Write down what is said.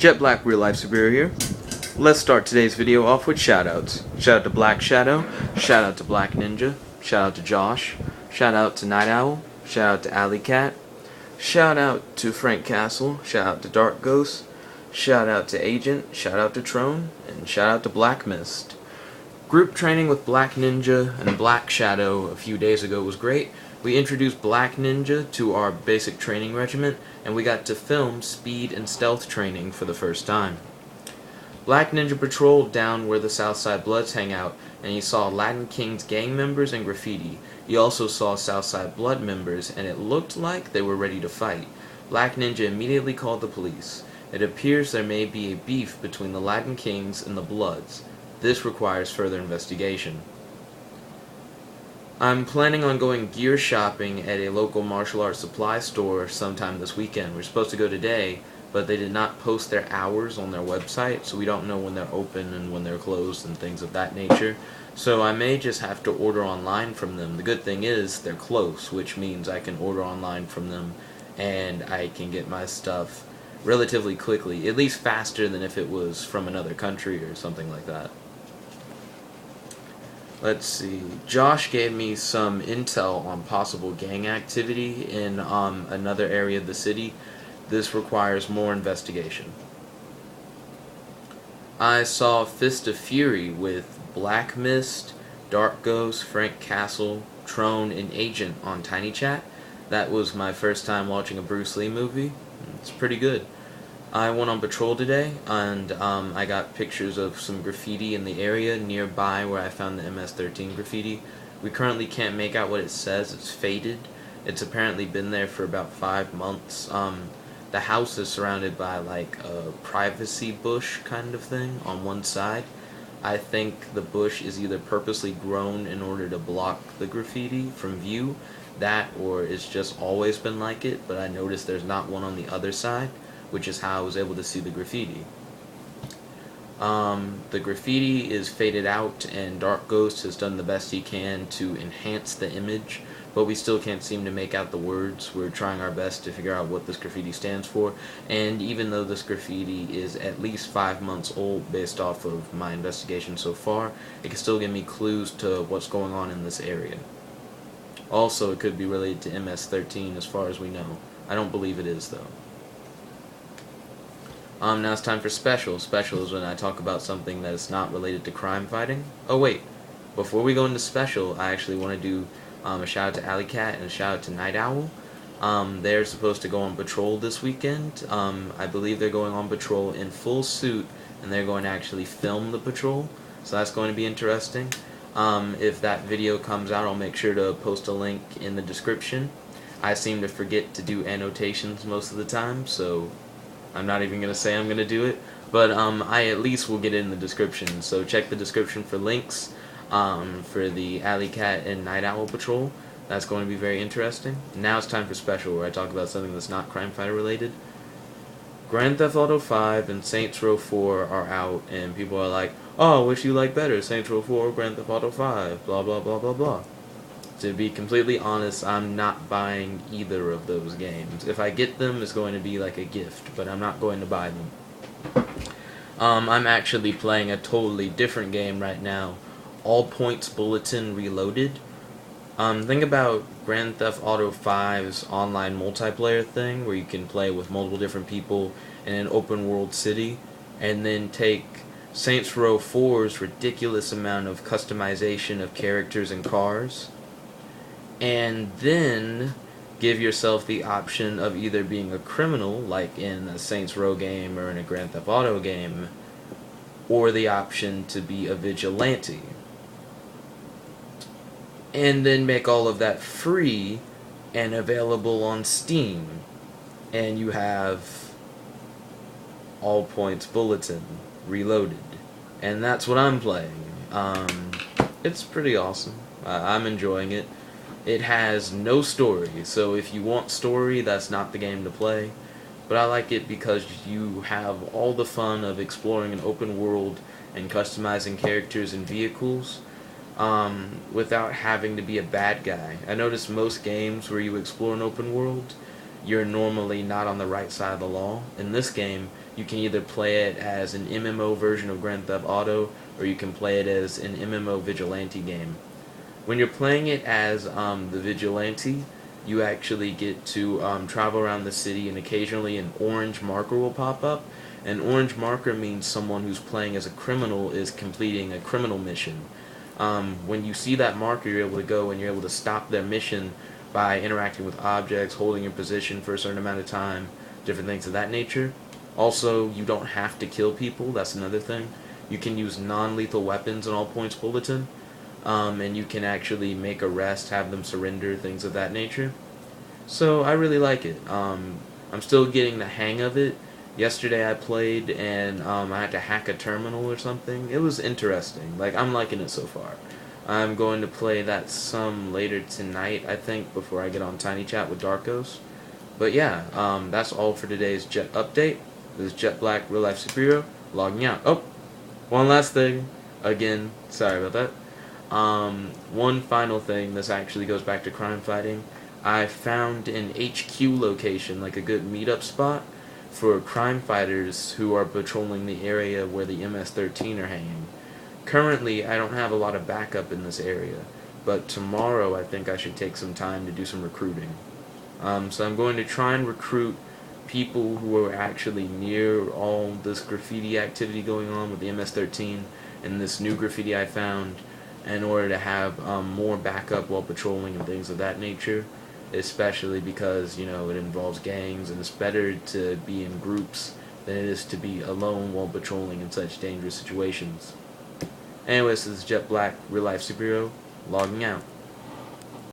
Jet Black Real Life Superior here. Let's start today's video off with shoutouts. Shout out to Black Shadow, shout out to Black Ninja, shout out to Josh, shout out to Night Owl, shout out to Alley Cat, shout out to Frank Castle, shout out to Dark Ghost, shout out to Agent, shout out to Trone, and shout out to Black Mist. Group training with Black Ninja and Black Shadow a few days ago was great. We introduced Black Ninja to our basic training regiment, and we got to film speed and stealth training for the first time. Black Ninja patrolled down where the Southside Bloods hang out, and he saw Latin King's gang members and graffiti. He also saw Southside Blood members, and it looked like they were ready to fight. Black Ninja immediately called the police. It appears there may be a beef between the Latin Kings and the Bloods. This requires further investigation. I'm planning on going gear shopping at a local martial arts supply store sometime this weekend. We're supposed to go today, but they did not post their hours on their website, so we don't know when they're open and when they're closed and things of that nature. So I may just have to order online from them. The good thing is they're close, which means I can order online from them and I can get my stuff relatively quickly, at least faster than if it was from another country or something like that. Let's see. Josh gave me some intel on possible gang activity in another area of the city. This requires more investigation. I saw Fist of Fury with Black Mist, Dark Ghost, Frank Castle, Trone, and Agent on Tiny Chat. That was my first time watching a Bruce Lee movie. It's pretty good. I went on patrol today, and I got pictures of some graffiti in the area nearby where I found the MS-13 graffiti. We currently can't make out what it says. It's faded. It's apparently been there for about 5 months. The house is surrounded by like a privacy bush kind of thing on one side. I think the bush is either purposely grown in order to block the graffiti from view, that, or it's just always been like it, but I noticed there's not one on the other side, which is how I was able to see the graffiti. The graffiti is faded out, and Dark Ghost has done the best he can to enhance the image, but we still can't seem to make out the words. We're trying our best to figure out what this graffiti stands for, and even though this graffiti is at least 5 months old based off of my investigation so far, it can still give me clues to what's going on in this area. Also, it could be related to MS-13 as far as we know. I don't believe it is, though. Now it's time for Special. Special is when I talk about something that is not related to crime fighting. Oh wait, before we go into Special, I actually want to do a shout out to Alley Cat and a shout out to Night Owl. They're supposed to go on patrol this weekend. I believe they're going on patrol in full suit, and they're going to actually film the patrol, so that's going to be interesting. If that video comes out, I'll make sure to post a link in the description. I seem to forget to do annotations most of the time, so I'm not even going to say I'm going to do it, but I at least will get it in the description, so check the description for links for the Alley Cat and Night Owl Patrol. That's going to be very interesting. Now it's time for Special, where I talk about something that's not crime fighter related. Grand Theft Auto 5 and Saints Row 4 are out, and people are like, oh, which you like better, Saints Row 4 or Grand Theft Auto 5, blah blah blah blah blah. To be completely honest, I'm not buying either of those games. If I get them, it's going to be like a gift, but I'm not going to buy them. I'm actually playing a totally different game right now, All Points Bulletin Reloaded. Think about Grand Theft Auto 5's online multiplayer thing, where you can play with multiple different people in an open world city, and then take Saints Row 4's ridiculous amount of customization of characters and cars, and then give yourself the option of either being a criminal, like in a Saints Row game or in a Grand Theft Auto game, or the option to be a vigilante. And then make all of that free and available on Steam. And you have All Points Bulletin Reloaded. And that's what I'm playing. It's pretty awesome. I'm enjoying it. It has no story, so if you want story, that's not the game to play. But I like it because you have all the fun of exploring an open world and customizing characters and vehicles without having to be a bad guy. I notice most games where you explore an open world, you're normally not on the right side of the law. In this game, You can either play it as an MMO version of Grand Theft Auto, or you can play it as an MMO vigilante game. When you're playing it as the vigilante, you actually get to travel around the city, and occasionally an orange marker will pop up. An orange marker means someone who's playing as a criminal is completing a criminal mission. When you see that marker, you're able to go and you're able to stop their mission by interacting with objects, holding your position for a certain amount of time, different things of that nature. Also, you don't have to kill people, that's another thing. You can use non-lethal weapons in all points bulletin, and you can actually make arrests, have them surrender, things of that nature. So I really like it. I'm still getting the hang of it. Yesterday I played and I had to hack a terminal or something. It was interesting. Like, I'm liking it so far. I'm going to play that some later tonight, I think, before I get on Tiny Chat with Darkos. But yeah, that's all for today's Jet update. This is Jet Black, Real Life Superhero, logging out. Oh, one last thing. Again, sorry about that. One final thing, this actually goes back to crime fighting. I found an HQ location, like a good meetup spot, for crime fighters who are patrolling the area where the MS-13 are hanging. Currently, I don't have a lot of backup in this area, but tomorrow I think I should take some time to do some recruiting. So I'm going to try and recruit people who are actually near all this graffiti activity going on with the MS-13 and this new graffiti I found, in order to have more backup while patrolling and things of that nature, especially because, you know, it involves gangs, and it's better to be in groups than it is to be alone while patrolling in such dangerous situations. Anyways, this is Jet Black, Real Life Superhero, logging out.